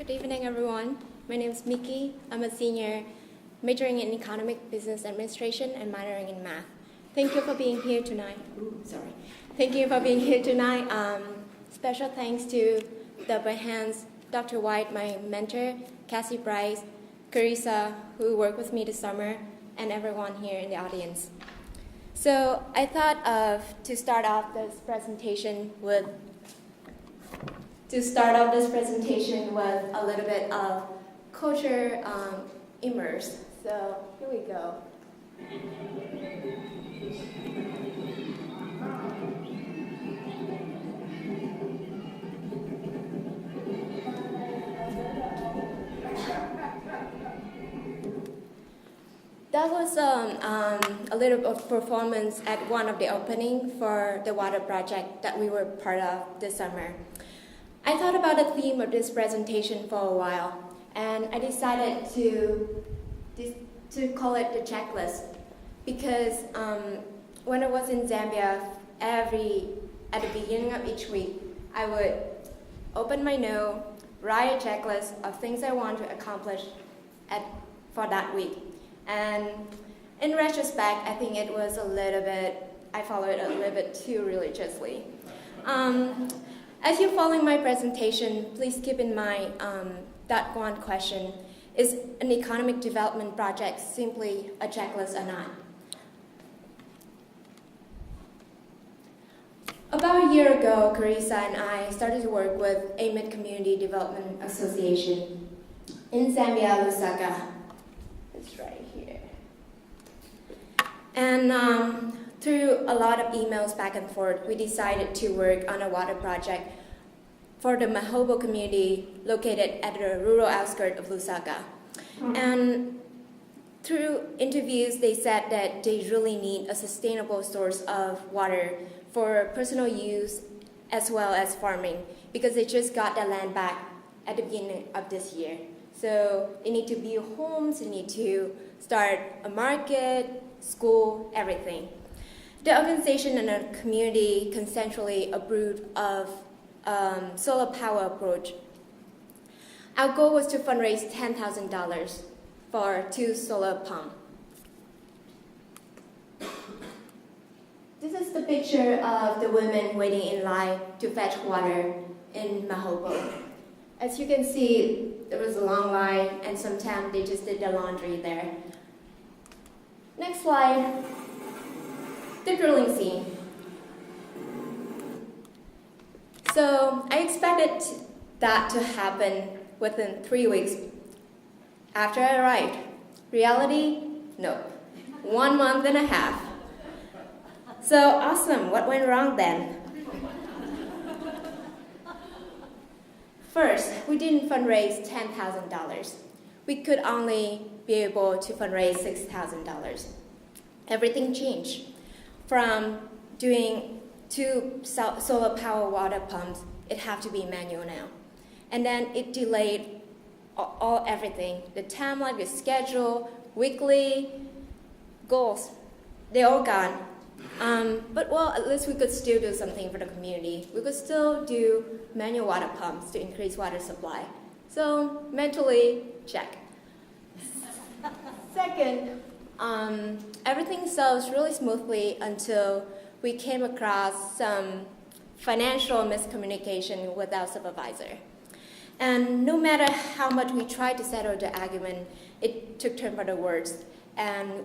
Good evening, everyone. My name is Miki. I'm a senior majoring in economic business administration and minoring in math. Thank you for being here tonight. Thank you for being here tonight. Special thanks to the Burhans, Dr. White, my mentor, Cassie Bryce, Carissa, who worked with me this summer, and everyone here in the audience. So I thought to start off this presentation with a little bit of culture immerse. So here we go. That was a little of performance at one of the opening for the water project that we were part of this summer. I thought about the theme of this presentation for a while, and I decided to call it the checklist because when I was in Zambia, at the beginning of each week, I would open my note, write a checklist of things I want to accomplish for that week. And in retrospect, I think I followed it a little bit too religiously. As you're following my presentation, please keep in mind that one question: is an economic development project simply a checklist or not? About a year ago, Carissa and I started to work with AMIT Community Development Association in Zambia, Lusaka. It's right here. And through a lot of emails back and forth, we decided to work on a water project for the Mahobo community located at the rural outskirts of Lusaka. And through interviews, they said that they really need a sustainable source of water for personal use as well as farming, because they just got the land back at the beginning of this year. So they need to build homes, they need to start a market, school, everything. The organization and the community consensually approved of solar power approach. Our goal was to fundraise $10,000 for 2 solar pumps. This is the picture of the women waiting in line to fetch water in Mahobo. As you can see, there was a long line, and sometimes they just did the laundry there. Next slide. The drilling scene. So I expected that to happen within 3 weeks after I arrived. Reality? No. 1 month and a half. So awesome. What went wrong then? First, we didn't fundraise $10,000. We could only be able to fundraise $6,000. Everything changed. From doing 2 solar power water pumps, it had to be manual now. And then it delayed everything. The timeline, the schedule, weekly goals, they're all gone. But at least we could still do something for the community. We could still do manual water pumps to increase water supply. So mentally, check. Second, everything sells really smoothly until we came across some financial miscommunication with our supervisor. And no matter how much we tried to settle the argument, it took turn for the worse. And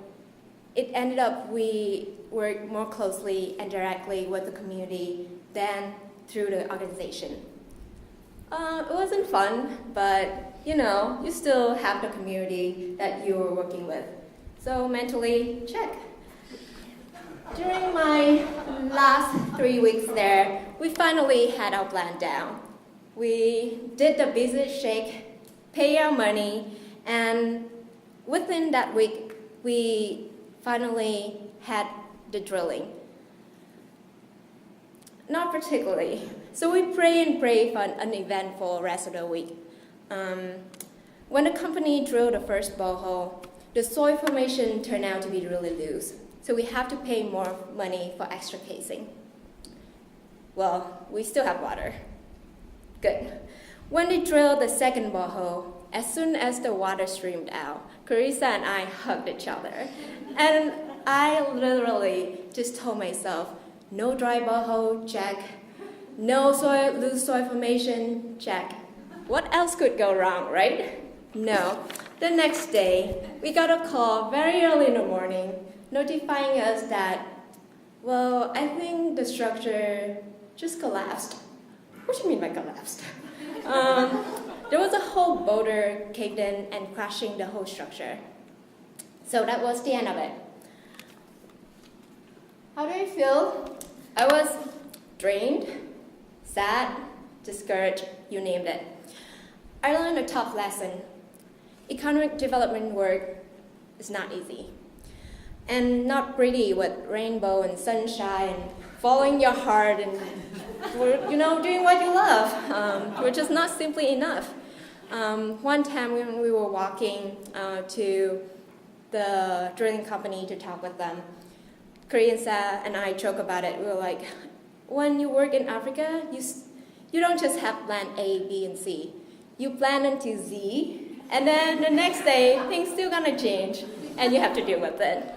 it ended up we worked more closely and directly with the community than through the organization. It wasn't fun, but you still have the community that you're working with. So mentally, check. During my last 3 weeks there, we finally had our plan down. We did the business shake, pay our money, and within that week, we finally had the drilling. Not particularly. So we pray for an eventful rest of the week. When the company drilled the first borehole, the soil formation turned out to be really loose. So we have to pay more money for extra casing. Well, we still have water. Good. When they drilled the second borehole, as soon as the water streamed out, Carissa and I hugged each other. And I literally just told myself, no dry borehole, check. No loose soil formation, check. What else could go wrong, right? No. The next day, we got a call very early in the morning notifying us that, well, I think the structure just collapsed. What do you mean by collapsed? There was a whole boulder caved in and crashing the whole structure. So that was the end of it. How do I feel? I was drained, sad, discouraged, you named it. I learned a tough lesson. Economic development work is not easy. And not pretty with rainbow and sunshine and following your heart and doing what you love, which is not simply enough. One time when we were walking to the drilling company to talk with them, Carissa and I joke about it. We were like, when you work in Africa, you don't just have plan A, B, and C. You plan into Z, and then the next day, things still gonna change, and you have to deal with it.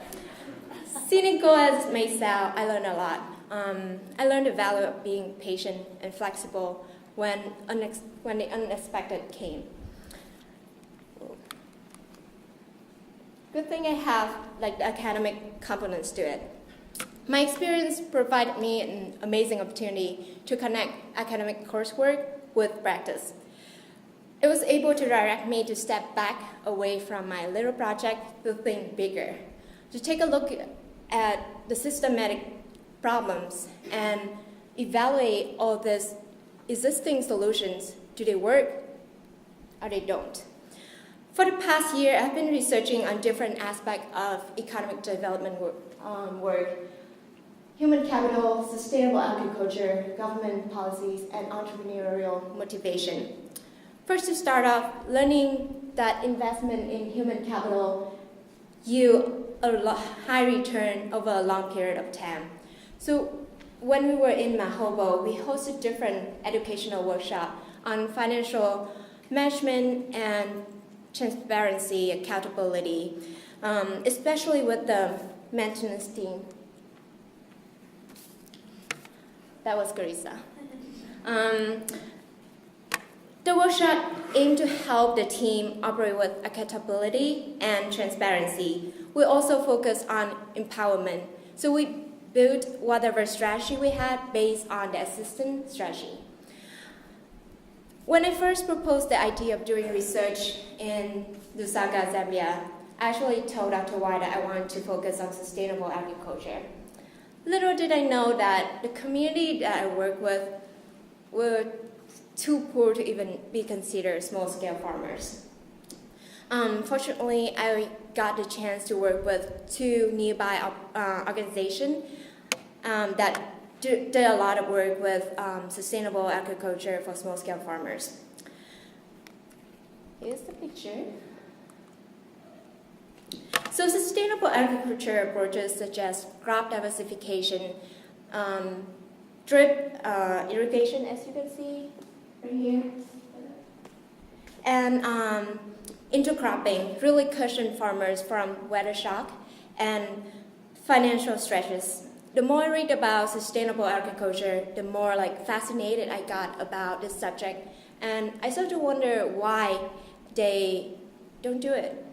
Cynical as it may sound, I learned a lot. I learned the value of being patient and flexible when the unexpected came. Good thing I have the academic components to it. My experience provided me an amazing opportunity to connect academic coursework with practice. It was able to direct me to step back away from my little project to think bigger, to take a look at the systematic problems and evaluate all these existing solutions. Do they work or they don't? For the past year, I've been researching on different aspects of economic development work, human capital, sustainable agriculture, government policies, and entrepreneurial motivation. First, to start off, learning that investment in human capital yield a high return over a long period of time. So when we were in Mahobo, we hosted different educational workshops on financial management and transparency, accountability, especially with the maintenance team. That was Carissa. The workshop aimed to help the team operate with accountability and transparency. We also focused on empowerment. So we built whatever strategy we had based on the assistant strategy. When I first proposed the idea of doing research in Lusaka, Zambia, I actually told Dr. White that I wanted to focus on sustainable agriculture. Little did I know that the community that I work with were too poor to even be considered small-scale farmers. Fortunately, I got the chance to work with two nearby organizations that did a lot of work with sustainable agriculture for small-scale farmers. Here's the picture. So sustainable agriculture approaches such as crop diversification, drip irrigation, as you can see right here, and intercropping really cushion farmers from weather shock and financial stresses. The more I read about sustainable agriculture, the more fascinated I got about this subject, and I started to wonder why they don't do it.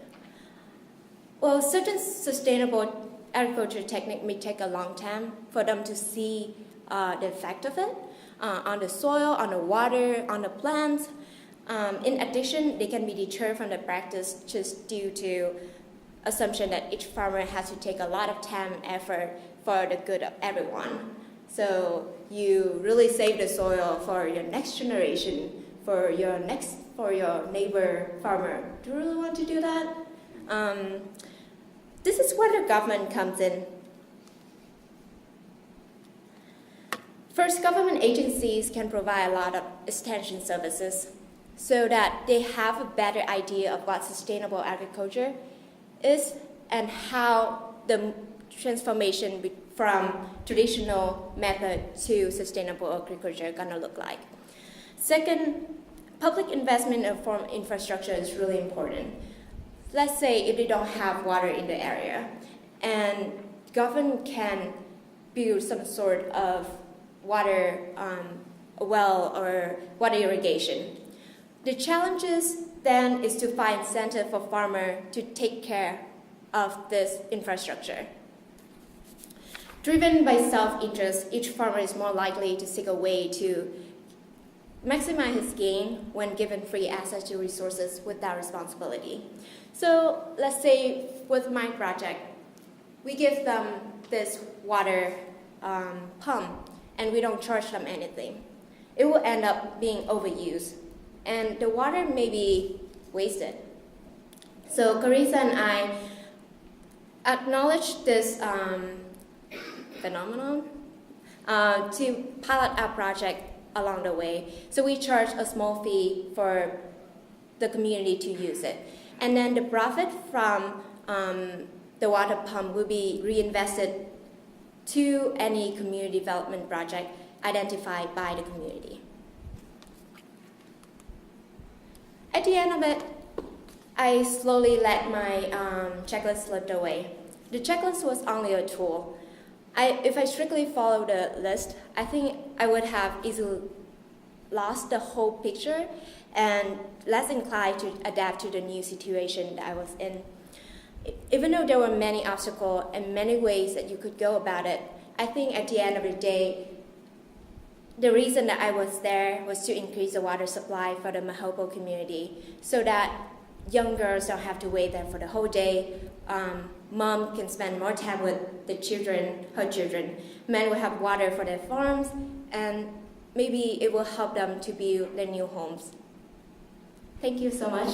Well, certain sustainable agriculture technique may take a long time for them to see the effect of it on the soil, on the water, on the plants. In addition, they can be deterred from the practice just due to assumption that each farmer has to take a lot of time and effort for the good of everyone. So you really save the soil for your next generation, for your neighbor farmer. Do you really want to do that? This is where the government comes in. First, government agencies can provide a lot of extension services so that they have a better idea of what sustainable agriculture is and how the transformation from traditional method to sustainable agriculture is going to look like. Second, public investment in farm infrastructure is really important. Let's say if they don't have water in the area, and government can build some sort of water well or water irrigation. The challenges then is to find incentive for farmer to take care of this infrastructure. Driven by self-interest, each farmer is more likely to seek a way to maximize his gain when given free access to resources without responsibility. So let's say with my project, we give them this water pump and we don't charge them anything. It will end up being overused and the water may be wasted. So Carissa and I acknowledge this phenomenon to pilot our project along the way. So we charge a small fee for the community to use it. And then the profit from the water pump will be reinvested to any community development project identified by the community. At the end of it, I slowly let my checklist slip away. The checklist was only a tool. If I strictly followed the list, I think I would have easily lost the whole picture and less inclined to adapt to the new situation that I was in. Even though there were many obstacles and many ways that you could go about it, I think at the end of the day, the reason that I was there was to increase the water supply for the Mahopo community so that young girls don't have to wait there for the whole day. Mom can spend more time with the children, her children. Men will have water for their farms, and maybe it will help them to build their new homes. Thank you so much.